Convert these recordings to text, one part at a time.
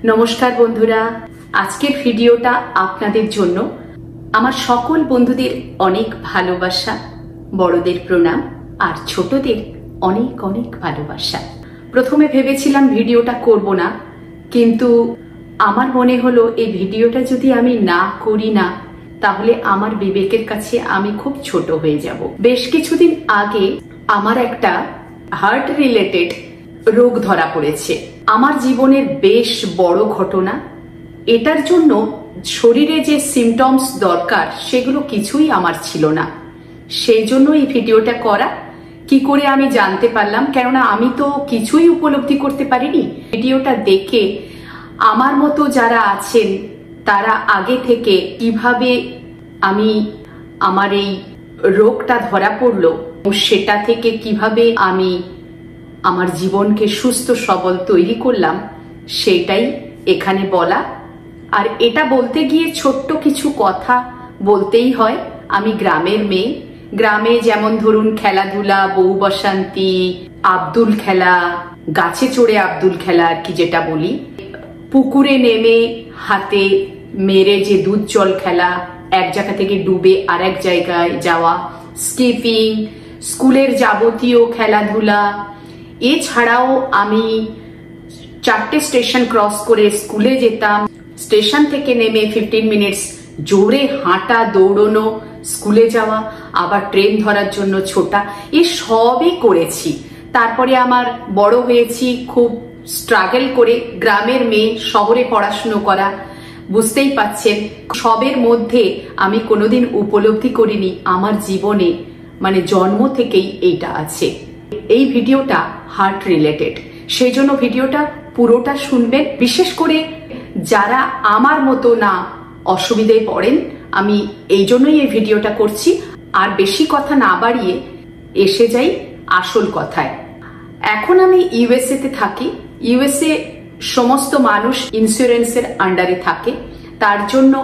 নমস্কার বন্ধুরা, আজকের ভিডিওটা আপনাদের জন্য। আমার সকল বন্ধুদের অনেক ভালোবাসা, বড়দের প্রণাম আর ছোটদের অনেক অনেক ভালোবাসা। প্রথমে ভেবেছিলাম ভিডিওটা করব না, কিন্তু আমার মনে হলো এই ভিডিওটা যদি আমি না করি না তাহলে আমার বিবেকের কাছে আমি খুব ছোট হয়ে যাব। বেশ কিছুদিন আগে আমার একটা হার্ট রিলেটেড রোগ ধরা পড়েছে। আমার জীবনের বেশ বড় ঘটনা। এটার জন্য শরীরে যে সিমটমস দরকার সেগুলো কিছুই আমার ছিল না। সেই জন্য এই ভিডিওটা করা। কি করে আমি জানতে পারলাম, কেননা আমি তো কিছুই উপলব্ধি করতে পারিনি। ভিডিওটা দেখে আমার মতো যারা আছেন তারা আগে থেকে কিভাবে আমার এই রোগটা ধরা পড়লো, সেটা থেকে কিভাবে আমি আমার জীবনকে সুস্থ সবল তৈরি করলাম, সেটাই এখানে বলা। আর এটা বলতে গিয়ে ছোট্ট কিছু কথা বলতেই হয়। আমি গ্রামের মেয়ে। গ্রামে যেমন ধরুন খেলাধুলা, বউ বসান্তি, আব্দুল খেলা, গাছে চড়ে আব্দুল খেলা আর কি যেটা বলি, পুকুরে নেমে হাতে মেরে যে দুধ জল খেলা, এক জায়গা থেকে ডুবে আর এক জায়গায় যাওয়া, স্কিপিং, স্কুলের যাবতীয় খেলাধুলা। এছাড়াও আমি 4টে স্টেশন ক্রস করে স্কুলে যেতাম। স্টেশন থেকে নেমে 15 মিনিটস জোরে হাঁটা, দৌড়নো, স্কুলে যাওয়া, আবার ট্রেন ধরার জন্য ছোটা, এ সবই করেছি। তারপরে আমার বড় হয়েছি খুব স্ট্রাগল করে। গ্রামের মেয়ে, শহরে পড়াশুনো করা, বুঝতেই পাচ্ছেন। সবের মধ্যে আমি কোনোদিন উপলব্ধি করিনি আমার জীবনে মানে জন্ম থেকেই এইটা আছে। এই ভিডিওটা হার্ট রিলেটেড, সেই জন্য ভিডিওটা পুরোটা শুনবেন। বিশেষ করে যারা আমার মতো না অসুবিধায় পড়েন, আমি এই জন্যই এই ভিডিওটা করছি। আর বেশি কথা না বাড়িয়ে এসে যাই আসল কথায়। এখন আমি ইউএসএ তে থাকি। ইউএসএ সমস্ত মানুষ ইন্স্যুরেন্সের আন্ডারে থাকে, তার জন্য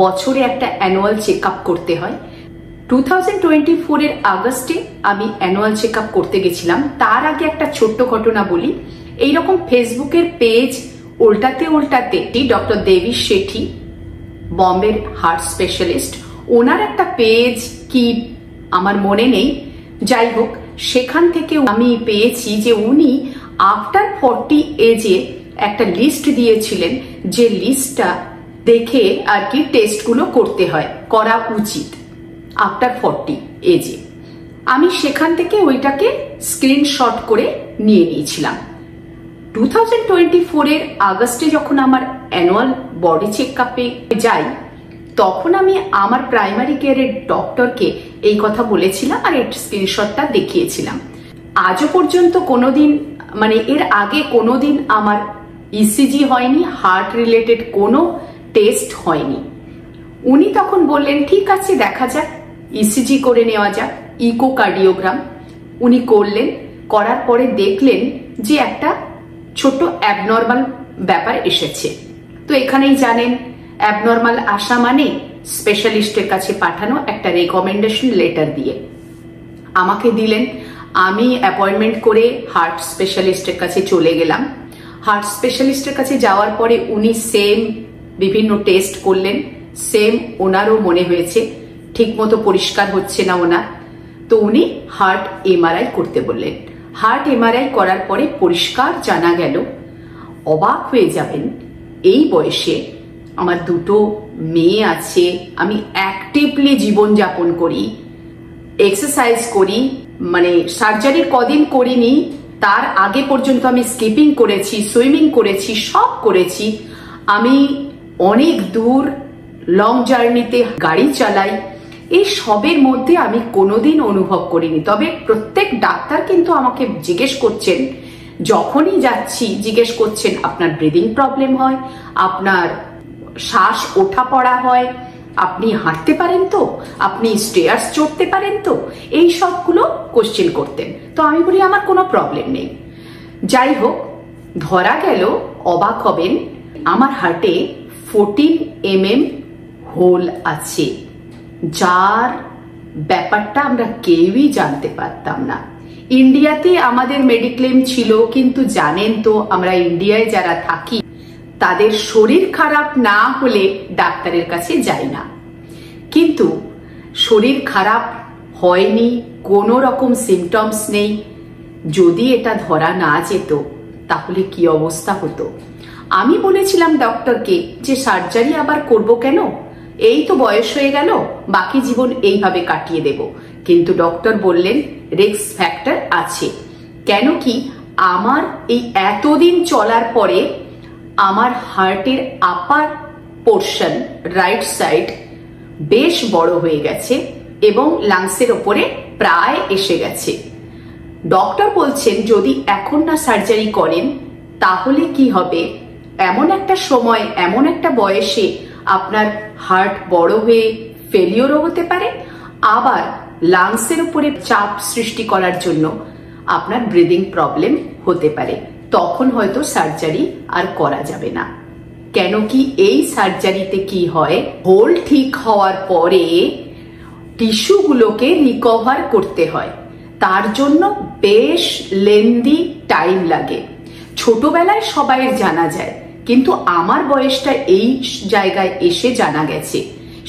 বছরে একটা অ্যানুয়াল চেক আপ করতে হয়। 2024 এর আগস্টে আমি অ্যানুয়াল চেক আপ করতে গেছিলাম। তার আগে একটা ছোট্ট ঘটনা বলি। এইরকম ফেসবুকের পেজ উল্টাতে উল্টাতে ডক্টর দেবী শেঠি, বম্বের হার্ট স্পেশালিস্ট, ওনার একটা পেজ কি আমার মনে নেই, যাই হোক, সেখান থেকে আমি পেয়েছি যে উনি আফটার 40 এজে একটা লিস্ট দিয়েছিলেন, যে লিস্টটা দেখে আর কি টেস্টগুলো করতে হয়, করা উচিত আফটার 40 এজে। আমি সেখান থেকে ওইটাকে স্ক্রিনশট করে নিয়ে নিয়েছিলাম। 2024 এর আগস্টে যখন আমার অ্যানুয়াল বডি চেক আপে যাই, তখন আমি আমার প্রাইমারি কেয়ারের ডক্টরকে এই কথা বলেছিলাম আর এই স্ক্রিনশটটা দেখিয়েছিলাম। আজও পর্যন্ত কোনোদিন মানে এর আগে কোনোদিন আমার ইসিজি হয়নি, হার্ট রিলেটেড কোনো টেস্ট হয়নি। উনি তখন বললেন ঠিক আছে দেখা যাক, ইসিজি করে নেওয়া যাক, ইকোকার্ডিওগ্রাম। উনি করলেন, করার পরে দেখলেন যে একটা ছোট অ্যাবনর্মাল ব্যাপার এসেছে। তো এখানেই জানেন অ্যাবনর্মাল আসা মানে স্পেশালিস্টের কাছে পাঠানো, একটা রেকমেন্ডেশন লেটার দিয়ে আমাকে দিলেন। আমি অ্যাপয়েন্টমেন্ট করে হার্ট স্পেশালিস্টের কাছে চলে গেলাম। হার্ট স্পেশালিস্টের কাছে যাওয়ার পরে উনি সেম বিভিন্ন টেস্ট করলেন। সেম ওনারও মনে হয়েছে ঠিক মতো পরিষ্কার হচ্ছে না ওনার, তো উনি হার্ট এমআরআই করতে বললেন। হার্ট এমআরআই করার পরে পরিষ্কার জানা গেল, অবাক হয়ে যাবেন, এই বয়সে আমার দুটো মেয়ে আছে, আমি অ্যাক্টিভলি জীবনযাপন করি, এক্সারসাইজ করি, মানে সার্জারির কদিন করিনি, তার আগে পর্যন্ত আমি স্কিপিং করেছি, সুইমিং করেছি, সব করেছি। আমি অনেক দূর লং জার্নিতে গাড়ি চালাই। এই সবের মধ্যে আমি কোনোদিন অনুভব করিনি। তবে প্রত্যেক ডাক্তার কিন্তু আমাকে জিজ্ঞেস করছেন, যখনই যাচ্ছি জিজ্ঞেস করছেন আপনার ব্রিদিং প্রবলেম হয়, আপনার শ্বাস ওঠা পড়া হয়, আপনি হাঁটতে পারেন তো, আপনি স্টেয়ার্স চড়তে পারেন তো, এই সবগুলো কোশ্চেন করতেন। তো আমি বলি আমার কোনো প্রবলেম নেই। যাই হোক, ধরা গেল, অবাক হবেন, আমার হার্টে 14 mm হোল আছে, যার ব্যাপারটা আমরা কেউই জানতে পারতাম না। ইন্ডিয়াতে আমাদের মেডিক্লেম ছিল, কিন্তু জানেন তো আমরা ইন্ডিয়ায় যারা থাকি তাদের শরীর খারাপ না হলে ডাক্তারের কাছে যায় না। কিন্তু শরীর খারাপ হয়নি, কোনো রকম সিমটমস নেই, যদি এটা ধরা না যেত তাহলে কি অবস্থা হতো। আমি বলেছিলাম ডক্টরকে যে সার্জারি আবার করব কেন, এই তো বয়স হয়ে গেল, বাকি জীবন এইভাবে কাটিয়ে দেব। কিন্তু ডক্টর বললেন রিস্ক ফ্যাক্টর আছে। কেন কি, আমার এই এতদিন চলার পরে আমার হার্টের আপার পোর্শন রাইট সাইড বেশ বড় হয়ে গেছে এবং লাংসের ওপরে প্রায় এসে গেছে। ডক্টর বলছেন যদি এখন না সার্জারি করেন তাহলে কি হবে, এমন একটা সময় এমন একটা বয়সে আপনার হার্ট বড় হয়ে ফেলিওরও হতে পারে, আবার লাংসের উপরে চাপ সৃষ্টি করার জন্য আপনার ব্রিদিং প্রবলেম হতে পারে, তখন হয়তো সার্জারি আর করা যাবে না। কেন কি, এই সার্জারিতে কি হয়, হোল ঠিক হওয়ার পরে টিস্যুগুলোকে রিকভার করতে হয়, তার জন্য বেশ লেন্দি টাইম লাগে। ছোটবেলায় সবাইয়ের জানা যায়, কিন্তু আমার বয়সটা এই জায়গায় এসে জানা গেছে।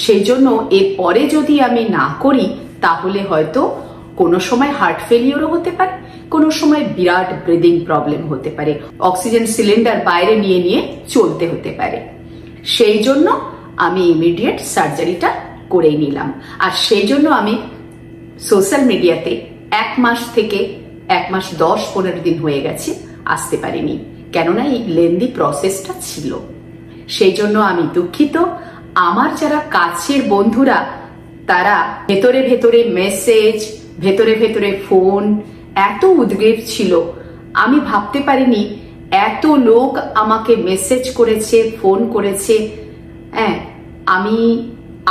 সেই জন্য এর পরে যদি আমি না করি তাহলে হয়তো কোনো সময় হার্ট ফেলিওরও হতে পারে, কোনো সময় বিরাট ব্রিদিং প্রবলেম হতে পারে, অক্সিজেন সিলিন্ডার বাইরে নিয়ে নিয়ে চলতে হতে পারে। সেই জন্য আমি ইমিডিয়েট সার্জারিটা করেই নিলাম। আর সেই জন্য আমি সোশ্যাল মিডিয়াতে 1 মাস থেকে 1 মাস 10-15 দিন হয়ে গেছে আসতে পারিনি, কেননা এই লেন্দি প্রসেসটা ছিল। সেই জন্য আমি দুঃখিত। আমার যারা কাছের বন্ধুরা তারা ভেতরে ভেতরে মেসেজ, ভেতরে ভেতরে ফোন, এত উদ্গ্রীব ছিল, আমি ভাবতে পারিনি এত লোক আমাকে মেসেজ করেছে, ফোন করেছে। হ্যাঁ, আমি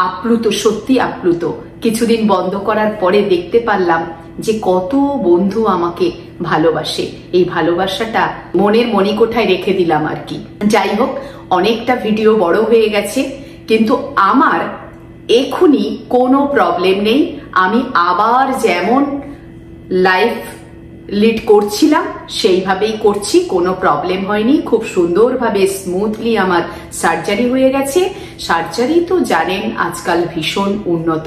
আপ্লুত, সত্যি আপ্লুত। কিছুদিন বন্ধ করার পরে দেখতে পারলাম যে কত বন্ধু আমাকে ভালোবাসে। এই ভালোবাসাটা মনের মণিকোঠায় রেখে দিলাম আর কি। যাই হোক, অনেকটা ভিডিও বড় হয়ে গেছে, কিন্তু আমার এখনই কোনো প্রবলেম নেই। আমি আবার যেমন লাইফ লিড করছিলাম সেইভাবেই করছি, কোনো প্রবলেম হয়নি। খুব সুন্দরভাবে স্মুথলি আমার সার্জারি হয়ে গেছে। সার্জারি তো জানেন আজকাল ভীষণ উন্নত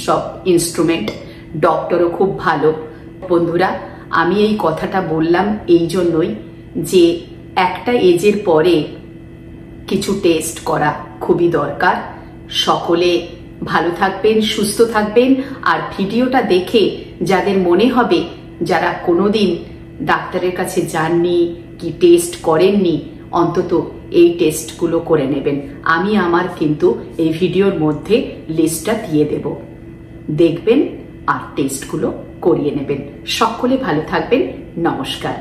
সব ইনস্ট্রুমেন্ট, ডক্টরও খুব ভালো। বন্ধুরা, আমি এই কথাটা বললাম এই জন্যই যে একটা এজের পরে কিছু টেস্ট করা খুবই দরকার। সকলে ভালো থাকবেন, সুস্থ থাকবেন। আর ভিডিওটা দেখে যাদের মনে হবে যারা কোনোদিন ডাক্তারের কাছে যাননি কি টেস্ট করেননি, অন্তত এই টেস্টগুলো করে নেবেন। আমি আমার কিন্তু এই ভিডিওর মধ্যে লিস্টটা দিয়ে দেব, দেখবেন আর টেস্টগুলো করিয়ে নেবেন। সকলে ভালো থাকবেন। নমস্কার।